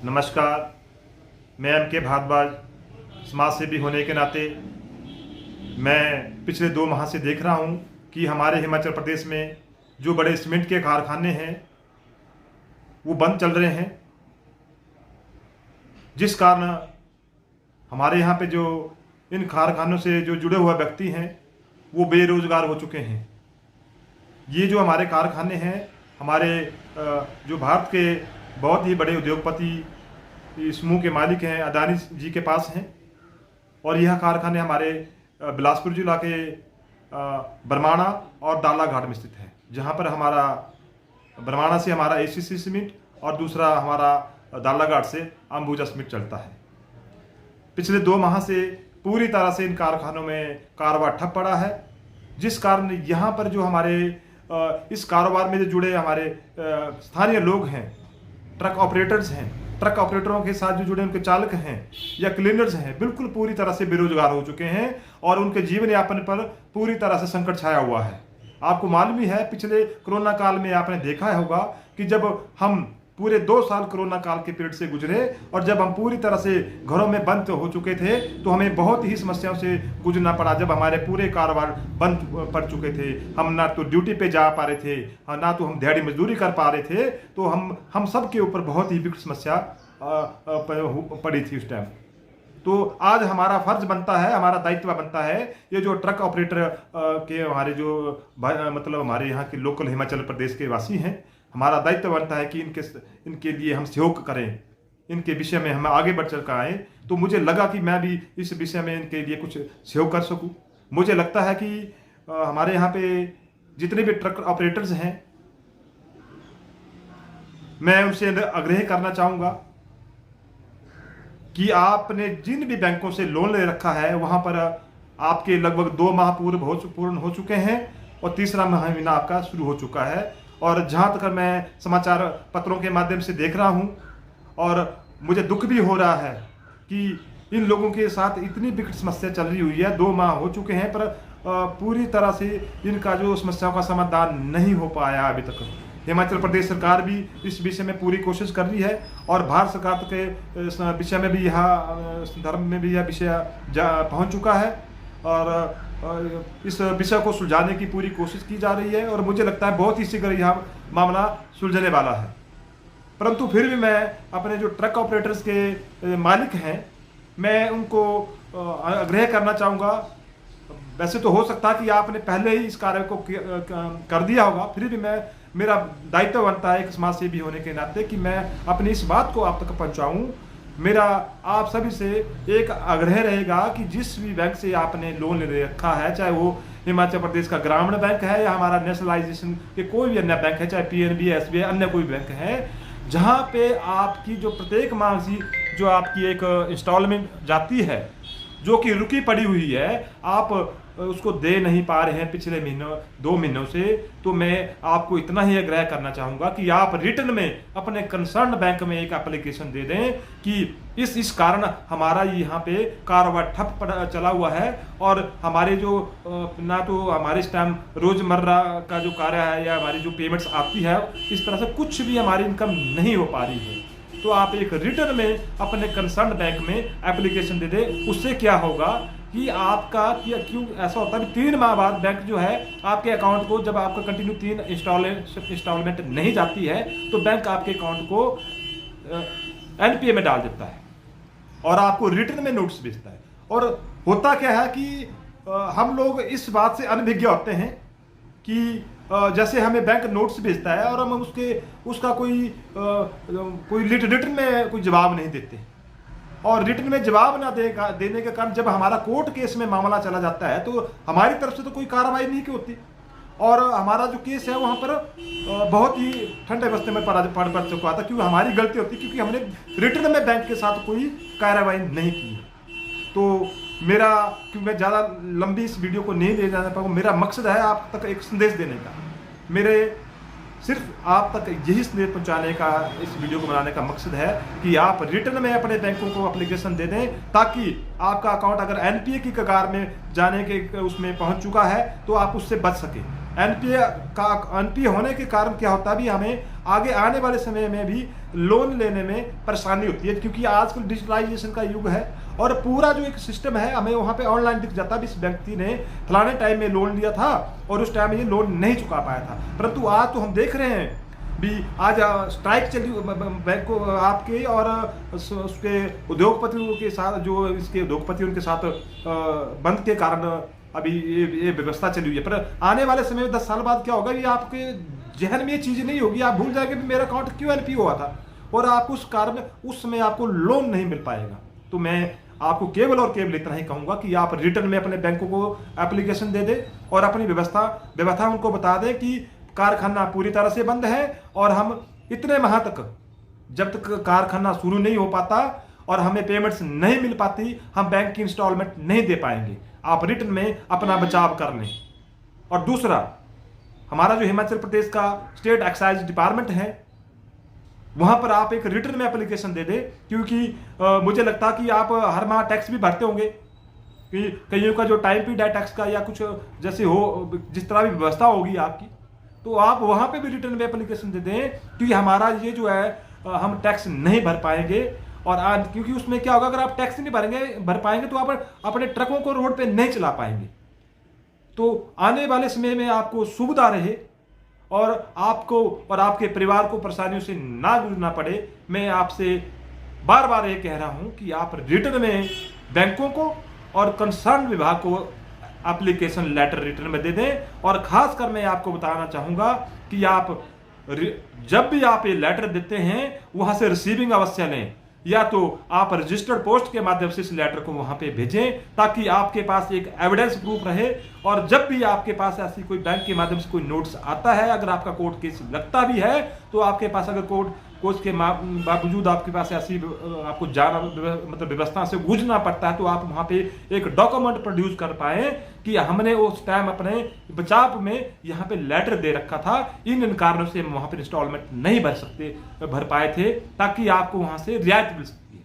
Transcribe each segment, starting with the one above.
नमस्कार। मैं एम के भारद्वाज, समाज सेवी होने के नाते मैं पिछले 2 माह से देख रहा हूं कि हमारे हिमाचल प्रदेश में जो बड़े सीमेंट के कारखाने हैं वो बंद चल रहे हैं, जिस कारण हमारे यहाँ पे जो इन कारखानों से जो जुड़े हुए व्यक्ति हैं वो बेरोजगार हो चुके हैं। ये जो हमारे कारखाने हैं, हमारे जो भारत के बहुत ही बड़े उद्योगपति समूह के मालिक हैं, अदानी जी के पास हैं। और यह कारखाने हमारे बिलासपुर जिला के बरमाणा और दालाघाट में स्थित है, जहां पर हमारा बरमाणा से हमारा एसीसी सीमेंट और दूसरा हमारा दालाघाट से अंबुजा सीमेंट चलता है। पिछले 2 माह से पूरी तरह से इन कारखानों में कारोबार ठप पड़ा है, जिस कारण यहाँ पर जो हमारे इस कारोबार में जो जुड़े हमारे स्थानीय लोग हैं, ट्रक ऑपरेटर्स हैं, ट्रक ऑपरेटरों के साथ जो जुड़े उनके चालक हैं या क्लीनर्स हैं, बिल्कुल पूरी तरह से बेरोजगार हो चुके हैं और उनके जीवन यापन पर पूरी तरह से संकट छाया हुआ है। आपको मालूम ही है, पिछले कोरोना काल में आपने देखा होगा कि जब हम पूरे 2 साल कोरोना काल के पीरियड से गुजरे और जब हम पूरी तरह से घरों में बंद हो चुके थे तो हमें बहुत ही समस्याओं से गुजरना पड़ा। जब हमारे पूरे कारोबार बंद पड़ चुके थे, हम ना तो ड्यूटी पे जा पा रहे थे, ना तो हम दिहाड़ी मजदूरी कर पा रहे थे, तो हम सब के ऊपर बहुत ही विकट समस्या पड़ी थी उस टाइम। तो आज हमारा फर्ज बनता है, हमारा दायित्व बनता है, ये जो ट्रक ऑपरेटर के हमारे जो मतलब हमारे यहाँ के लोकल हिमाचल प्रदेश के वासी हैं, हमारा दायित्व बनता है कि इनके लिए हम सहयोग करें, इनके विषय में हम आगे बढ़ चल कर आएँ। तो मुझे लगा कि मैं भी इस विषय में इनके लिए कुछ सहयोग कर सकूं। मुझे लगता है कि हमारे यहाँ पे जितने भी ट्रक ऑपरेटर्स हैं, मैं उनसे आग्रह करना चाहूँगा कि आपने जिन भी बैंकों से लोन ले रखा है वहाँ पर आपके लगभग 2 माह पूर्ण हो चुके हैं और तीसरा महीना आपका शुरू हो चुका है। और जहाँ तक मैं समाचार पत्रों के माध्यम से देख रहा हूँ और मुझे दुख भी हो रहा है कि इन लोगों के साथ इतनी विकट समस्या चल रही हुई है। 2 माह हो चुके हैं पर पूरी तरह से इनका जो समस्याओं का समाधान नहीं हो पाया अभी तक। हिमाचल प्रदेश सरकार भी इस विषय में पूरी कोशिश कर रही है और भारत सरकार के विषय में भी धर्म में भी यह विषय पहुँच चुका है और इस विषय को सुलझाने की पूरी कोशिश की जा रही है और मुझे लगता है बहुत ही शीघ्र यह मामला सुलझने वाला है। परंतु फिर भी मैं अपने जो ट्रक ऑपरेटर्स के मालिक हैं, मैं उनको आग्रह करना चाहूँगा। वैसे तो हो सकता है कि आपने पहले ही इस कार्य को कर दिया होगा, फिर भी मेरा दायित्व बनता है एक समाज सेवी होने के नाते कि मैं अपनी इस बात को आप तक पहुँचाऊँ। मेरा आप सभी से एक आग्रह रहेगा कि जिस भी बैंक से आपने लोन ले रखा है, चाहे वो हिमाचल प्रदेश का ग्रामीण बैंक है या हमारा नेशनलाइजेशन के कोई भी अन्य बैंक है, चाहे पीएनबी, एसबीआई, अन्य कोई बैंक है, जहां पे आपकी जो प्रत्येक माह की जो आपकी एक इंस्टॉलमेंट जाती है जो कि रुकी पड़ी हुई है, आप उसको दे नहीं पा रहे हैं पिछले 2 महीनों से, तो मैं आपको इतना ही आग्रह करना चाहूँगा कि आप रिटर्न में अपने कंसर्न बैंक में एक एप्लीकेशन दे दें कि इस कारण हमारा यहाँ पे कारोबार ठप चला हुआ है और हमारे जो ना तो हमारे इस टाइम रोज़मर्रा का जो कार्य है या हमारी जो पेमेंट्स आती है, इस तरह से कुछ भी हमारी इनकम नहीं हो पा रही है। तो आप एक रिटर्न में अपने कंसर्न बैंक में एप्लीकेशन दे दें। उससे क्या होगा कि आपका क्यों ऐसा होता है कि 3 माह बाद बैंक जो है आपके अकाउंट को, जब आपका कंटिन्यू 3 इंस्टॉलमेंट नहीं जाती है तो बैंक आपके अकाउंट को एनपीए में डाल देता है और आपको रिटर्न में नोटिस भेजता है। और होता क्या है कि हम लोग इस बात से अनभिज्ञ होते हैं कि जैसे हमें बैंक नोट्स भेजता है और हम उसका कोई रिटर्न में कोई जवाब नहीं देते और रिटर्न में जवाब ना देने के कारण जब हमारा कोर्ट केस में मामला चला जाता है तो हमारी तरफ से तो कोई कार्रवाई नहीं की होती और हमारा जो केस है वहाँ पर बहुत ही ठंडे बस्ते में पड़ चुका था, क्योंकि हमारी गलती होती क्योंकि हमने रिटर्न में बैंक के साथ कोई कार्रवाई नहीं की। तो क्योंकि मैं ज़्यादा लंबी इस वीडियो को नहीं ले जाना पाऊँगा, मेरा मकसद है आप तक एक संदेश देने का, मेरे सिर्फ आप तक यही संदेश पहुंचाने का इस वीडियो को बनाने का मकसद है कि आप रिटर्न में अपने बैंकों को एप्लीकेशन दे दें ताकि आपका अकाउंट अगर एनपीए की कगार में जाने के उसमें पहुंच चुका है तो आप उससे बच सकें। एनपीए का एनपीए होने के कारण क्या होता है, भी हमें आगे आने वाले समय में भी लोन लेने में परेशानी होती है, क्योंकि आजकल डिजिटलाइजेशन का युग है और पूरा जो एक सिस्टम है हमें वहाँ पे ऑनलाइन दिख जाता है, इस व्यक्ति ने फलाने टाइम में लोन लिया था और उस टाइम में ये लोन नहीं चुका पाया था। परंतु आज तो हम देख रहे हैं भी, आज स्ट्राइक चली बैंक को आपके और उसके उद्योगपतियों के साथ, जो इसके उद्योगपति उनके साथ बंद के कारण अभी ये व्यवस्था चली हुई है। पर आने वाले समय में 10 साल बाद क्या होगा, ये आपके जहन में ये चीज़ नहीं होगी, आप भूल जाएंगे मेरा अकाउंट क्यों एनपी हुआ था, और आपको उस कारण उस समय आपको लोन नहीं मिल पाएगा। तो मैं आपको केवल और केवल इतना ही कहूँगा कि आप रिटर्न में अपने बैंकों को एप्लीकेशन दे दें और अपनी व्यवस्था उनको बता दें कि कारखाना पूरी तरह से बंद है और हम इतने माह तक, जब तक कारखाना शुरू नहीं हो पाता और हमें पेमेंट्स नहीं मिल पाती, हम बैंक की इंस्टॉलमेंट नहीं दे पाएंगे। आप रिटर्न में अपना बचाव कर लें। और दूसरा, हमारा जो हिमाचल प्रदेश का स्टेट एक्साइज डिपार्टमेंट है, वहां पर आप एक रिटर्न में एप्लीकेशन दे दें, क्योंकि मुझे लगता है कि आप हर माह टैक्स भी भरते होंगे, कि कईयों का जो टाइम पीरियड है टैक्स का या कुछ जैसे हो, जिस तरह भी व्यवस्था होगी आपकी, तो आप वहां पे भी रिटर्न में एप्लीकेशन दे दें, क्योंकि हमारा ये जो है हम टैक्स नहीं भर पाएंगे। और क्योंकि उसमें क्या होगा, अगर आप टैक्स नहीं भर पाएंगे तो आप अपने ट्रकों को रोड पे नहीं चला पाएंगे। तो आने वाले समय में आपको सुविधा रहे और आपको और आपके परिवार को परेशानियों से ना गुजरना पड़े, मैं आपसे बार बार ये कह रहा हूं कि आप रिटर्न में बैंकों को और कंसर्न विभाग को एप्लीकेशन लेटर रिटर्न में दे दें। और खासकर मैं आपको बताना चाहूंगा कि आप जब भी आप ये लेटर देते हैं वहां से रिसीविंग अवश्य लें, या तो आप रजिस्टर्ड पोस्ट के माध्यम से इस लेटर को वहां पे भेजें, ताकि आपके पास एक एविडेंस प्रूफ रहे। और जब भी आपके पास ऐसी कोई बैंक के माध्यम से कोई नोटिस आता है, अगर आपका कोर्ट केस लगता भी है, तो आपके पास अगर कोर्ट के बावजूद आपके पास ऐसी आपको जाना मतलब व्यवस्था से गूंजना पड़ता है, तो आप वहां पे एक डॉक्यूमेंट प्रोड्यूस कर पाए कि हमने उस टाइम अपने बचाव में यहाँ पे लेटर दे रखा था, इन कारणों से हम वहां पे इंस्टॉलमेंट नहीं भर पाए थे, ताकि आपको वहां से रियायत मिल सकती है।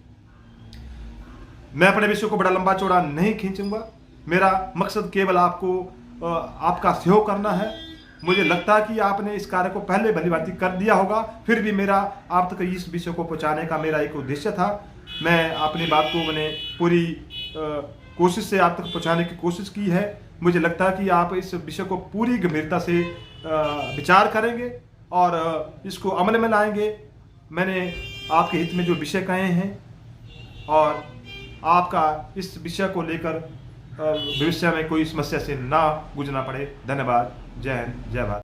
मैं अपने विषय को बड़ा लंबा चौड़ा नहीं खींचूंगा, मेरा मकसद केवल आपको आपका सहयोग करना है। मुझे लगता है कि आपने इस कार्य को पहले भली भांति कर दिया होगा, फिर भी मेरा आप तक इस विषय को पहुंचाने का मेरा एक उद्देश्य था। मैं अपनी बात को मैंने पूरी कोशिश से आप तक पहुंचाने की कोशिश की है। मुझे लगता है कि आप इस विषय को पूरी गंभीरता से विचार करेंगे और इसको अमल में लाएंगे। मैंने आपके हित में जो विषय कहे हैं और आपका इस विषय को लेकर भविष्य में कोई समस्या से ना गुजरना पड़े। धन्यवाद। जय हिंद, जय भारत।